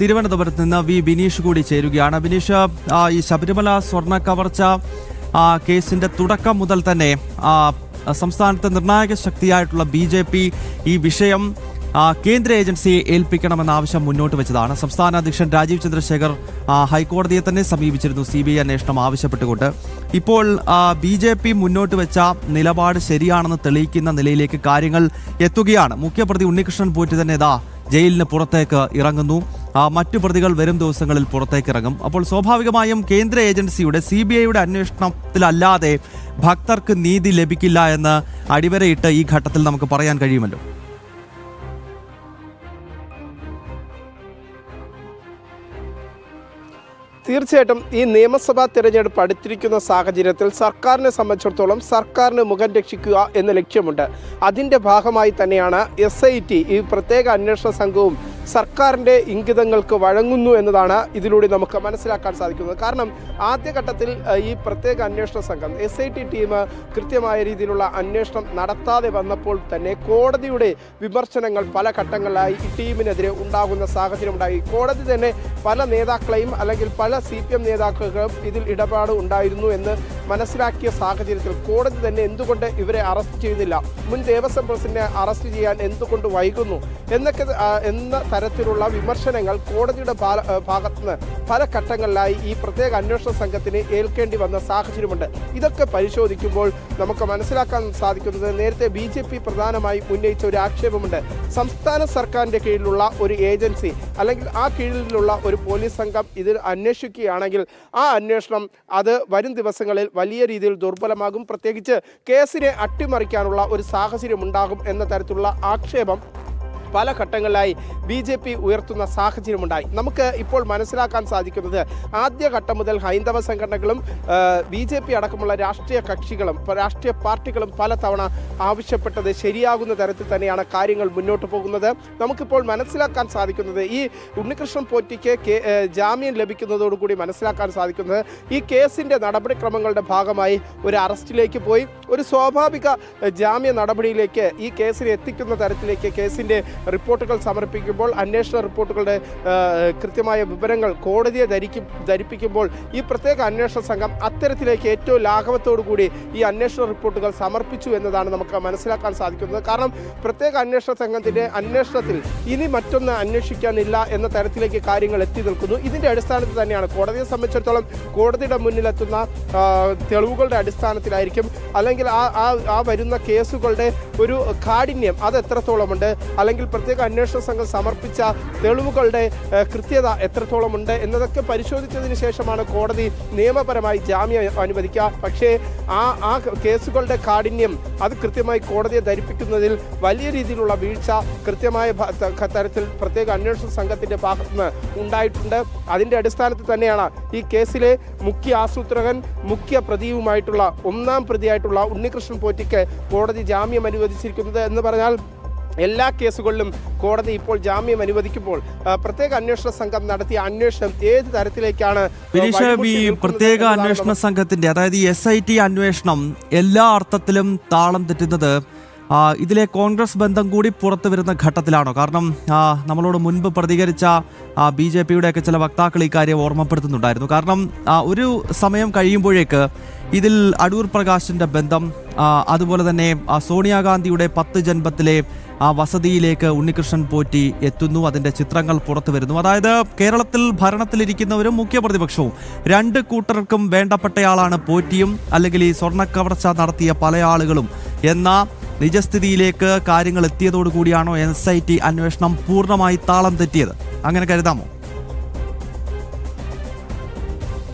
തിരുവനന്തപുരത്ത് നിന്ന് വി ബിനീഷ് കൂടി ചേരുകയാണ്. ബിനീഷ്, ഈ ശബരിമല സ്വർണ്ണ കവർച്ച കേസിന്റെ തുടക്കം മുതൽ തന്നെ സംസ്ഥാനത്തെ നിർണായക ശക്തിയായിട്ടുള്ള BJP ഈ വിഷയം കേന്ദ്ര ഏജൻസിയെ ഏൽപ്പിക്കണമെന്ന ആവശ്യം മുന്നോട്ട് വെച്ചതാണ്. സംസ്ഥാന അധ്യക്ഷൻ രാജീവ് ചന്ദ്രശേഖർ ഹൈക്കോടതിയെ തന്നെ സമീപിച്ചിരുന്നു CBI അന്വേഷണം ആവശ്യപ്പെട്ടുകൊണ്ട്. ഇപ്പോൾ BJP മുന്നോട്ട് വെച്ച നിലപാട് ശരിയാണെന്ന് തെളിയിക്കുന്ന നിലയിലേക്ക് കാര്യങ്ങൾ എത്തുകയാണ്. മുഖ്യപ്രതി ഉണ്ണികൃഷ്ണൻ പോറ്റി തന്നെ ജയിലിന് പുറത്തേക്ക് ഇറങ്ങുന്നു. മറ്റു പ്രതികൾ വരും ദിവസങ്ങളിൽ പുറത്തേക്ക് ഇറങ്ങും. അപ്പോൾ സ്വാഭാവികമായും കേന്ദ്ര ഏജൻസിയുടെ CBIയുടെ അന്വേഷണത്തിലല്ലാതെ ഭക്തർക്ക് നീതി ലഭിക്കില്ല എന്ന് അടിവരയിട്ട് ഈ ഘട്ടത്തിൽ നമുക്ക് പറയാൻ കഴിയുമല്ലോ. തീർച്ചയായിട്ടും ഈ നിയമസഭാ തെരഞ്ഞെടുപ്പ് അടുത്തിരിക്കുന്ന സാഹചര്യത്തിൽ സർക്കാരിനെ സംബന്ധിച്ചിടത്തോളം സർക്കാരിന് മുഖം രക്ഷിക്കുക എന്ന ലക്ഷ്യമുണ്ട്. അതിൻ്റെ ഭാഗമായി തന്നെയാണ് SIT ഈ പ്രത്യേക അന്വേഷണ സംഘവും സർക്കാരിൻ്റെ ഇംഗിതങ്ങൾക്ക് വഴങ്ങുന്നു എന്നതാണ് ഇതിലൂടെ നമുക്ക് മനസ്സിലാക്കാൻ സാധിക്കുന്നത്. കാരണം ആദ്യഘട്ടത്തിൽ ഈ പ്രത്യേക അന്വേഷണ സംഘം SIT ടീം കൃത്യമായ രീതിയിലുള്ള അന്വേഷണം നടത്താതെ വന്നപ്പോൾ തന്നെ കോടതിയുടെ വിമർശനങ്ങൾ പല ഘട്ടങ്ങളിലായി ഈ ടീമിനെതിരെ ഉണ്ടാകുന്ന സാഹചര്യമുണ്ടായി. കോടതി തന്നെ പല നേതാക്കളെയും അല്ലെങ്കിൽ പല CPM നേതാക്കൾക്കും ഇതിൽ ഇടപാട് ഉണ്ടായിരുന്നു എന്ന് മനസ്സിലാക്കിയ സാഹചര്യത്തിൽ കോടതി തന്നെ എന്തുകൊണ്ട് ഇവരെ അറസ്റ്റ് ചെയ്യുന്നില്ല, മുൻ ദേവസ്വം പ്രസിഡന്റിനെ അറസ്റ്റ് ചെയ്യാൻ എന്തുകൊണ്ട് വൈകുന്നു എന്ന തരത്തിലുള്ള വിമർശനങ്ങൾ കോടതിയുടെ ഭാഗത്തുനിന്ന് പല ഘട്ടങ്ങളിലായി ഈ പ്രത്യേക അന്വേഷണ സംഘത്തിന് ഏൽക്കേണ്ടി വന്ന സാഹചര്യമുണ്ട്. ഇതൊക്കെ പരിശോധിക്കുമ്പോൾ നമുക്ക് മനസ്സിലാക്കാൻ സാധിക്കുന്നത് നേരത്തെ BJP പ്രധാനമായി ഉന്നയിച്ച ഒരു ആക്ഷേപമുണ്ട്. സംസ്ഥാന സർക്കാരിൻ്റെ കീഴിലുള്ള ഒരു ഏജൻസി അല്ലെങ്കിൽ ആ കീഴിലുള്ള ഒരു പോലീസ് സംഘം ഇതിൽ അന്വേഷിക്കുകയാണെങ്കിൽ ആ അന്വേഷണം അത് വരും ദിവസങ്ങളിൽ വലിയ രീതിയിൽ ദുർബലമാകും, പ്രത്യേകിച്ച് കേസിനെ അട്ടിമറിക്കാനുള്ള ഒരു സാഹചര്യം ഉണ്ടാകും എന്ന തരത്തിലുള്ള ആക്ഷേപം പല ഘട്ടങ്ങളിലായി BJP ഉയർത്തുന്ന സാഹചര്യമുണ്ടായി. നമുക്ക് ഇപ്പോൾ മനസ്സിലാക്കാൻ സാധിക്കുന്നത് ആദ്യഘട്ടം മുതൽ ഹൈന്ദവ സംഘടനകളും BJP അടക്കമുള്ള രാഷ്ട്രീയ കക്ഷികളും രാഷ്ട്രീയ പാർട്ടികളും പലതവണ ആവശ്യപ്പെട്ടത് ശരിയാകുന്ന തരത്തിൽ തന്നെയാണ് കാര്യങ്ങൾ മുന്നോട്ട് പോകുന്നത്. നമുക്കിപ്പോൾ മനസ്സിലാക്കാൻ സാധിക്കുന്നത് ഈ ഉണ്ണികൃഷ്ണൻ പോറ്റിക്ക് ജാമ്യം ലഭിക്കുന്നതോടുകൂടി മനസ്സിലാക്കാൻ സാധിക്കുന്നത് ഈ കേസിൻ്റെ നടപടിക്രമങ്ങളുടെ ഭാഗമായി ഒരു അറസ്റ്റിലേക്ക് പോയി ഒരു സ്വാഭാവിക ജാമ്യ നടപടിയിലേക്ക് ഈ കേസിനെ എത്തിക്കുന്ന തരത്തിലേക്ക് കേസിൻ്റെ റിപ്പോർട്ടുകൾ സമർപ്പിക്കുമ്പോൾ അന്വേഷണ റിപ്പോർട്ടുകളുടെ കൃത്യമായ വിവരങ്ങൾ കോടതിയെ ധരിപ്പിക്കുമ്പോൾ ഈ പ്രത്യേക അന്വേഷണ സംഘം അത്തരത്തിലേക്ക് ഏറ്റവും ലാഘവത്തോടു കൂടി ഈ അന്വേഷണ റിപ്പോർട്ടുകൾ സമർപ്പിച്ചു എന്നതാണ് നമുക്ക് മനസ്സിലാക്കാൻ സാധിക്കുന്നത്. കാരണം പ്രത്യേക അന്വേഷണ സംഘത്തിൻ്റെ അന്വേഷണത്തിൽ ഇനി മറ്റൊന്ന് അന്വേഷിക്കാനില്ല എന്ന തരത്തിലേക്ക് കാര്യങ്ങൾ എത്തി നിൽക്കുന്നു. ഇതിൻ്റെ അടിസ്ഥാനത്തിൽ തന്നെയാണ് കോടതിയെ സംബന്ധിച്ചിടത്തോളം കോടതിയുടെ മുന്നിലെത്തുന്ന തെളിവുകളുടെ അടിസ്ഥാനത്തിലായിരിക്കും അല്ലെങ്കിൽ ആ വരുന്ന കേസുകളുടെ ഒരു കാഠിന്യം അത് എത്രത്തോളമുണ്ട് അല്ലെങ്കിൽ പ്രത്യേക അന്വേഷണ സംഘം സമർപ്പിച്ച തെളിവുകളുടെ കൃത്യത എത്രത്തോളമുണ്ട് എന്നതൊക്കെ പരിശോധിച്ചതിന് ശേഷമാണ് കോടതി നിയമപരമായി ജാമ്യം അനുവദിക്കുക. പക്ഷേ ആ കേസുകളുടെ കാഠിന്യം അത് കൃത്യമായി കോടതിയെ ധരിപ്പിക്കുന്നതിൽ വലിയ രീതിയിലുള്ള വീഴ്ച കൃത്യമായ തരത്തിൽ പ്രത്യേക അന്വേഷണ സംഘത്തിൻ്റെ ഭാഗത്തുനിന്ന് ഉണ്ടായിട്ടുണ്ട്. അതിൻ്റെ അടിസ്ഥാനത്തിൽ തന്നെയാണ് ഈ കേസിലെ മുഖ്യ ആസൂത്രകൻ മുഖ്യ പ്രതിയുമായിട്ടുള്ള ഒന്നാം പ്രതിയായിട്ടുള്ള ഉണ്ണികൃഷ്ണൻ പോറ്റിക്ക് കോടതി ജാമ്യം അനുവദിച്ചിരിക്കുന്നത്. എന്ന് പറഞ്ഞാൽ എല്ലാ കേസുകളിലും കോടതി ഇപ്പോൾ ജാമ്യം അനുവദിക്കുമ്പോൾ പ്രത്യേക അന്വേഷണ സംഘം നടത്തിയ അന്വേഷണം ഏത് തരത്തിലേക്കാണ് പ്രത്യേക അന്വേഷണ സംഘത്തിന്റെ അതായത് SIT അന്വേഷണം എല്ലാ അർത്ഥത്തിലും താളം തെറ്റുന്നത് ഇതിലെ കോൺഗ്രസ് ബന്ധം കൂടി പുറത്തു വരുന്ന ഘട്ടത്തിലാണോ? കാരണം നമ്മളോട് മുൻപ് പ്രതികരിച്ച BJPയുടെയൊക്കെ ചില വക്താക്കൾ ഇക്കാര്യം ഓർമ്മപ്പെടുത്തുന്നുണ്ടായിരുന്നു. കാരണം ഒരു സമയം കഴിയുമ്പോഴേക്ക് ഇതിൽ അടൂർ പ്രകാശിന്റെ ബന്ധം, അതുപോലെ തന്നെ സോണിയാഗാന്ധിയുടെ 10 ജൻമത്തിലെ വസതിയിലേക്ക് ഉണ്ണികൃഷ്ണൻ പോറ്റി എത്തുന്നു, അതിൻ്റെ ചിത്രങ്ങൾ പുറത്തു വരുന്നു. അതായത് കേരളത്തിൽ ഭരണത്തിലിരിക്കുന്നവരും മുഖ്യ പ്രതിപക്ഷവും രണ്ട് കൂട്ടർക്കും വേണ്ടപ്പെട്ടയാളാണ് പോറ്റിയും അല്ലെങ്കിൽ ഈ സ്വർണ്ണക്കവർച്ച നടത്തിയ പല ആളുകളും എന്ന നിജസ്ഥിതിയിലേക്ക് കാര്യങ്ങൾ എത്തിയതോടുകൂടിയാണോ SIT അന്വേഷണം പൂർണ്ണമായി താളം തെറ്റിയത്? അങ്ങനെ കരുതാമോ?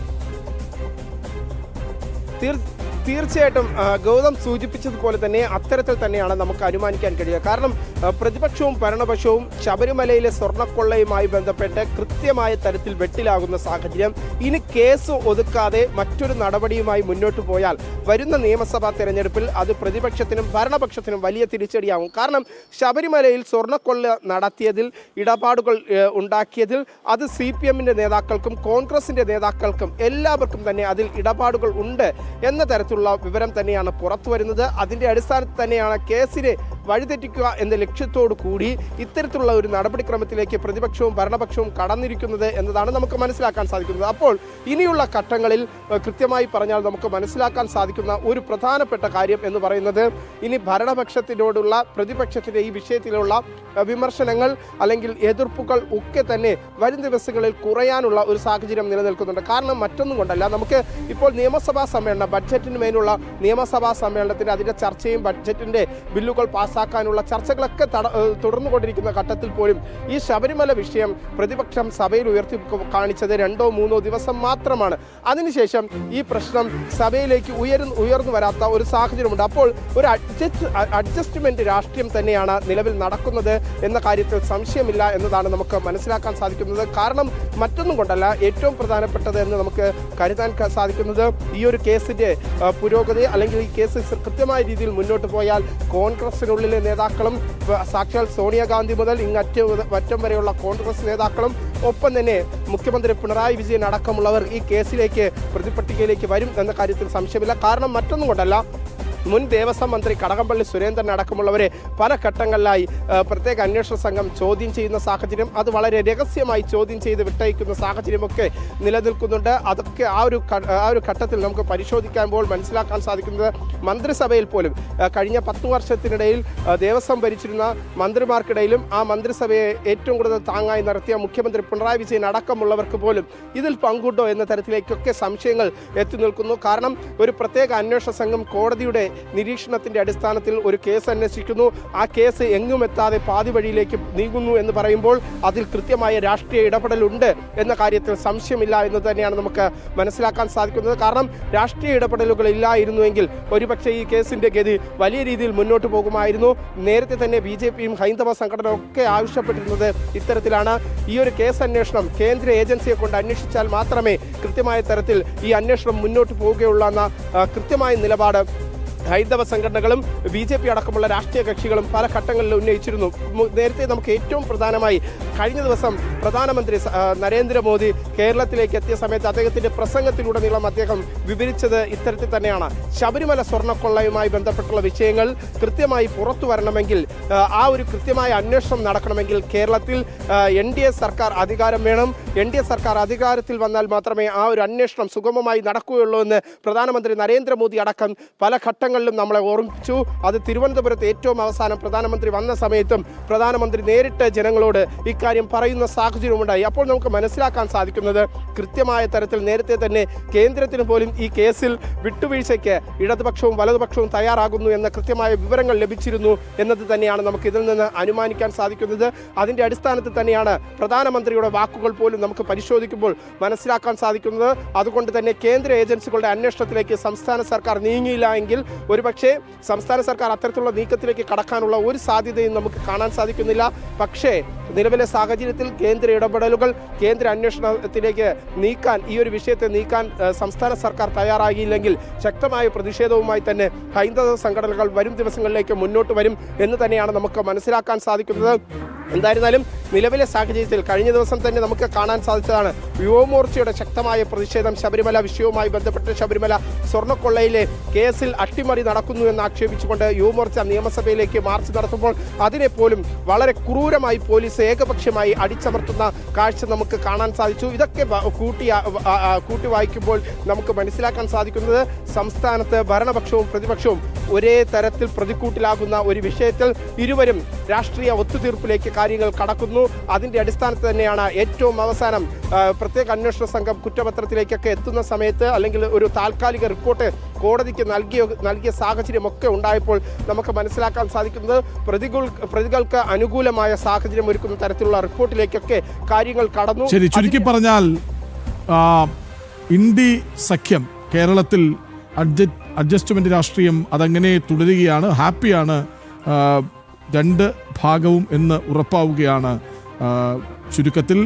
തീർച്ചയായിട്ടും ഗൗതം സൂചിപ്പിച്ചതുപോലെ തന്നെ അത്തരത്തിൽ തന്നെയാണ് നമുക്ക് അനുമാനിക്കാൻ കഴിയുക. കാരണം പ്രതിപക്ഷവും ഭരണപക്ഷവും ശബരിമലയിലെ സ്വർണ്ണക്കൊള്ളയുമായി ബന്ധപ്പെട്ട് കൃത്യമായ തരത്തിൽ വെട്ടിലാകുന്ന സാഹചര്യം. ഇനി കേസ് ഒതുക്കാതെ മറ്റൊരു നടപടിയുമായി മുന്നോട്ട് പോയാൽ വരുന്ന നിയമസഭാ തെരഞ്ഞെടുപ്പിൽ അത് പ്രതിപക്ഷത്തിനും ഭരണപക്ഷത്തിനും വലിയ തിരിച്ചടിയാകും. കാരണം ശബരിമലയിൽ സ്വർണ്ണക്കൊള്ള നടത്തിയതിൽ ഇടപാടുകൾ ഉണ്ടാക്കിയതിൽ അത് CPMന്റെ നേതാക്കൾക്കും കോൺഗ്രസിൻ്റെ നേതാക്കൾക്കും എല്ലാവർക്കും തന്നെ അതിൽ ഇടപാടുകൾ ഉണ്ട് എന്ന തരത്തിലുള്ള വിവരം തന്നെയാണ് പുറത്തു വരുന്നത്. അതിൻ്റെ അടിസ്ഥാനത്തിൽ തന്നെയാണ് കേസിനെ വഴിതെറ്റിക്കുക എന്ന ലക്ഷ്യത്തോടു കൂടി ഇത്തരത്തിലുള്ള ഒരു നടപടിക്രമത്തിലേക്ക് പ്രതിപക്ഷവും ഭരണപക്ഷവും കടന്നിരിക്കുന്നത് എന്നതാണ് നമുക്ക് മനസ്സിലാക്കാൻ സാധിക്കുന്നത്. അപ്പോൾ ഇനിയുള്ള ഘട്ടങ്ങളിൽ കൃത്യമായി പറഞ്ഞാൽ നമുക്ക് മനസ്സിലാക്കാൻ സാധിക്കുന്ന ഒരു പ്രധാനപ്പെട്ട കാര്യം എന്ന് പറയുന്നത് ഇനി ഭരണപക്ഷത്തിനോടുള്ള പ്രതിപക്ഷത്തിൻ്റെ ഈ വിഷയത്തിലുള്ള വിമർശനങ്ങൾ അല്ലെങ്കിൽ എതിർപ്പുകൾ ഒക്കെ തന്നെ വരും ദിവസങ്ങളിൽ കുറയാനുള്ള ഒരു സാഹചര്യം നിലനിൽക്കുന്നുണ്ട്. കാരണം മറ്റൊന്നും കൊണ്ടല്ല, നമുക്ക് ഇപ്പോൾ നിയമസഭാ സമ്മേളനം ബഡ്ജറ്റിന് മേലുള്ള നിയമസഭാ സമ്മേളനത്തിന് അതിൻ്റെ ചർച്ചയും ബഡ്ജറ്റിൻ്റെ ബില്ലുകൾ പാസ്സാക്കാനുള്ള ചർച്ചകളൊക്കെ തുടർന്നുകൊണ്ടിരിക്കുന്ന ഘട്ടത്തിൽ പോലും ഈ ശബരിമല വിഷയം പ്രതിപക്ഷം സഭയിൽ ഉയർത്തി കാണിച്ചത് 2-3 ദിവസം മാത്രമാണ്. അതിനുശേഷം ഈ പ്രശ്നം സഭയിലേക്ക് ഉയർന്നു വരാത്ത ഒരു സാഹചര്യമുണ്ട്. അപ്പോൾ ഒരു അഡ്ജസ്റ്റ്മെന്റ് രാഷ്ട്രീയം തന്നെയാണ് നിലവിൽ നടക്കുന്നത് എന്ന കാര്യത്തിൽ സംശയമില്ല എന്നതാണ് നമുക്ക് മനസ്സിലാക്കാൻ സാധിക്കുന്നത്. കാരണം മറ്റൊന്നും കൊണ്ടല്ല, ഏറ്റവും പ്രധാനപ്പെട്ടത് എന്ന് നമുക്ക് കരുതാൻ സാധിക്കുന്നത് ഈ ഒരു കേസിന്റെ പുരോഗതി അല്ലെങ്കിൽ ഈ കേസ് കൃത്യമായ രീതിയിൽ മുന്നോട്ട് പോയാൽ കോൺഗ്രസിനുള്ളിലെ നേതാക്കളും സാക്ഷാൽ സോണിയാഗാന്ധി മുതൽ ഇങ്ങറ്റം വരെയുള്ള കോൺഗ്രസ് നേതാക്കളും ഒപ്പം തന്നെ മുഖ്യമന്ത്രി പിണറായി വിജയൻ അടക്കമുള്ളവർ ഈ കേസിലേക്ക് പ്രതിപട്ടികയിലേക്ക് വരും എന്ന കാര്യത്തിൽ സംശയമില്ല. കാരണം മറ്റൊന്നും കൊണ്ടല്ല, മുൻ ദേവസ്വം മന്ത്രി കടകംപള്ളി സുരേന്ദ്രൻ അടക്കമുള്ളവരെ പല ഘട്ടങ്ങളിലായി പ്രത്യേക അന്വേഷണ സംഘം ചോദ്യം ചെയ്യുന്ന സാഹചര്യം, അത് വളരെ രഹസ്യമായി ചോദ്യം ചെയ്ത് വിട്ടയക്കുന്ന സാഹചര്യമൊക്കെ നിലനിൽക്കുന്നുണ്ട്. അതൊക്കെ ആ ഒരു ഘട്ടത്തിൽ നമുക്ക് പരിശോധിക്കുമ്പോൾ മനസ്സിലാക്കാൻ സാധിക്കുന്നത് മന്ത്രിസഭയിൽ പോലും കഴിഞ്ഞ 10 വർഷത്തിനിടയിൽ ദേവസ്വം ഭരിച്ചിരുന്ന മന്ത്രിമാർക്കിടയിലും ആ മന്ത്രിസഭയെ ഏറ്റവും കൂടുതൽ താങ്ങായി നടത്തിയ മുഖ്യമന്ത്രി പിണറായി വിജയൻ അടക്കമുള്ളവർക്ക് പോലും ഇതിൽ പങ്കുണ്ടോ എന്ന തരത്തിലേക്കൊക്കെ സംശയങ്ങൾ എത്തി നിൽക്കുന്നു. കാരണം ഒരു പ്രത്യേക അന്വേഷണ സംഘം കോടതിയുടെ നിരീക്ഷണത്തിന്റെ അടിസ്ഥാനത്തിൽ ഒരു കേസ് അന്വേഷിക്കുന്നു, ആ കേസ് എങ്ങും എത്താതെ പാതി വഴിയിലേക്ക് നീങ്ങുന്നു എന്ന് പറയുമ്പോൾ അതിൽ കൃത്യമായ രാഷ്ട്രീയ ഇടപെടലുണ്ട് എന്ന കാര്യത്തിൽ സംശയമില്ല എന്ന് തന്നെയാണ് നമുക്ക് മനസ്സിലാക്കാൻ സാധിക്കുന്നത്. കാരണം രാഷ്ട്രീയ ഇടപെടലുകൾ ഇല്ലായിരുന്നുവെങ്കിൽ ഒരുപക്ഷെ ഈ കേസിന്റെ ഗതി വലിയ രീതിയിൽ മുന്നോട്ട് പോകുമായിരുന്നു. നേരത്തെ തന്നെ BJPയും ഹൈന്ദവ സംഘടനയും ഒക്കെ ആവശ്യപ്പെട്ടിരുന്നത് ഇത്തരത്തിലാണ്. ഈ ഒരു കേസ് അന്വേഷണം കേന്ദ്ര ഏജൻസിയെ കൊണ്ട് അന്വേഷിച്ചാൽ മാത്രമേ കൃത്യമായ തരത്തിൽ ഈ അന്വേഷണം മുന്നോട്ട് പോവുകയുള്ളൂ എന്ന കൃത്യമായ നിലപാട് ഹൈന്ദവ സംഘടനകളും BJP അടക്കമുള്ള രാഷ്ട്രീയ കക്ഷികളും പല ഘട്ടങ്ങളിൽ ഉന്നയിച്ചിരുന്നു. നേരത്തെ നമുക്ക് ഏറ്റവും പ്രധാനമായി കഴിഞ്ഞ ദിവസം പ്രധാനമന്ത്രി നരേന്ദ്രമോദി കേരളത്തിലേക്ക് എത്തിയ സമയത്ത് അദ്ദേഹത്തിൻ്റെ പ്രസംഗത്തിലുടനീളം അദ്ദേഹം വിവരിച്ചത് ഇത്തരത്തിൽ തന്നെയാണ്. ശബരിമല സ്വർണ്ണക്കൊള്ളയുമായി ബന്ധപ്പെട്ടുള്ള വിഷയങ്ങൾ കൃത്യമായി പുറത്തു വരണമെങ്കിൽ, ആ ഒരു കൃത്യമായ അന്വേഷണം നടക്കണമെങ്കിൽ കേരളത്തിൽ NDA സർക്കാർ അധികാരം വേണം. NDA സർക്കാർ അധികാരത്തിൽ വന്നാൽ മാത്രമേ ആ ഒരു അന്വേഷണം സുഗമമായി നടക്കുകയുള്ളൂ എന്ന് പ്രധാനമന്ത്രി നരേന്ദ്രമോദി അടക്കം പല ഘട്ടങ്ങളിലും നമ്മളെ ഓർമ്മിപ്പിച്ചു. അത് തിരുവനന്തപുരത്ത് ഏറ്റവും അവസാനം പ്രധാനമന്ത്രി വന്ന സമയത്തും പ്രധാനമന്ത്രി നേരിട്ട് ജനങ്ങളോട് ഇക്കാര്യം പറയുന്ന സാഹചര്യമുണ്ടായി. അപ്പോൾ നമുക്ക് മനസ്സിലാക്കാൻ സാധിക്കുന്നത് കൃത്യമായ തരത്തിൽ നേരത്തെ തന്നെ കേന്ദ്രത്തിന് പോലും ഈ കേസിൽ വിട്ടുവീഴ്ചയ്ക്ക് ഇടതുപക്ഷവും വലതുപക്ഷവും തയ്യാറാകുന്നു എന്ന കൃത്യമായ വിവരങ്ങൾ ലഭിച്ചിരുന്നു എന്നത് തന്നെയാണ് നമുക്ക് ഇതിൽ നിന്ന് അനുമാനിക്കാൻ സാധിക്കുന്നത്. അതിൻ്റെ അടിസ്ഥാനത്തിൽ തന്നെയാണ് പ്രധാനമന്ത്രിയുടെ വാക്കുകൾ പോലും നമുക്ക് പരിശോധിക്കുമ്പോൾ മനസ്സിലാക്കാൻ സാധിക്കുന്നത്. അതുകൊണ്ട് തന്നെ കേന്ദ്ര ഏജൻസികളുടെ അന്വേഷണത്തിലേക്ക് സംസ്ഥാന സർക്കാർ നീങ്ങിയില്ല എങ്കിൽ ഒരുപക്ഷെ സംസ്ഥാന സർക്കാർ അത്തരത്തിലുള്ള നീക്കത്തിലേക്ക് കടക്കാനുള്ള ഒരു സാധ്യതയും നമുക്ക് കാണാൻ സാധിക്കുന്നില്ല. പക്ഷേ നിലവിലെ സാഹചര്യത്തിൽ കേന്ദ്ര ഇടപെടലുകൾ കേന്ദ്ര അന്വേഷണത്തിലേക്ക് നീക്കാൻ, ഈ ഒരു വിഷയത്തെ നീക്കാൻ സംസ്ഥാന സർക്കാർ തയ്യാറാകിയില്ലെങ്കിൽ ശക്തമായ പ്രതിഷേധവുമായി തന്നെ ഹൈന്ദവ സംഘടനകൾ വരും ദിവസങ്ങളിലേക്ക് മുന്നോട്ട് വരും എന്ന് തന്നെയാണ് നമുക്ക് മനസ്സിലാക്കാൻ സാധിക്കുന്നത്. എന്തായിരുന്നാലും നിലവിലെ സാഹചര്യത്തിൽ കഴിഞ്ഞ ദിവസം തന്നെ നമുക്ക് കാണാൻ സാധിച്ചതാണ് യുവമോർച്ചയുടെ ശക്തമായ പ്രതിഷേധം ശബരിമല വിഷയവുമായി ബന്ധപ്പെട്ട് ശബരിമല സ്വർണ്ണക്കൊള്ളയിലെ കേസിൽ അട്ടിമറി നടക്കുന്നു എന്ന് ആക്ഷേപിച്ചുകൊണ്ട് യുവമോർച്ച നിയമസഭയിലേക്ക് മാർച്ച് നടത്തുമ്പോൾ അതിനെ പോലും വളരെ ക്രൂരമായി പോലീസ് ഏകപക്ഷമായി അടിച്ചമർത്തുന്ന കാഴ്ച നമുക്ക് കാണാൻ സാധിച്ചു. ഇതൊക്കെ കൂട്ടി വായിക്കുമ്പോൾ നമുക്ക് മനസ്സിലാക്കാൻ സാധിക്കുന്നത് സംസ്ഥാനത്ത് ഭരണപക്ഷവും പ്രതിപക്ഷവും ഒരേ തരത്തിൽ പ്രതിക്കൂട്ടിലാകുന്ന ഒരു വിഷയത്തിൽ ഇരുവരും രാഷ്ട്രീയ ഒത്തുതീർപ്പിലേക്ക് കാര്യങ്ങൾ കടക്കുന്നു. അതിൻ്റെ അടിസ്ഥാനത്തിൽ തന്നെയാണ് ഏറ്റവും അവസാനം പ്രത്യേക അന്വേഷണ സംഘം കുറ്റപത്രത്തിലേക്കൊക്കെ എത്തുന്ന സമയത്ത് അല്ലെങ്കിൽ ഒരു താൽക്കാലിക റിപ്പോർട്ട് കോടതിക്ക് നൽകിയ സാഹചര്യമൊക്കെ ഉണ്ടായപ്പോൾ നമുക്ക് മനസ്സിലാക്കാൻ സാധിക്കുന്നത് പ്രതികൾക്ക് അനുകൂലമായ സാഹചര്യം ഒരുക്കുന്ന തരത്തിലുള്ള റിപ്പോർട്ടിലേക്കൊക്കെ കാര്യങ്ങൾ കടന്നു. ശരി, ചുരുക്കി പറഞ്ഞാൽ ഇന്ത്യ സഖ്യം കേരളത്തിൽ അഡ്ജസ്റ്റ്മെന്റ് രാഷ്ട്രീയം അതങ്ങനെ തുടരുകയാണ്. ഹാപ്പിയാണ് രണ്ട് ഭാഗവും എന്ന് ഉറപ്പാവുകയാണ്. ചുരുക്കത്തിൽ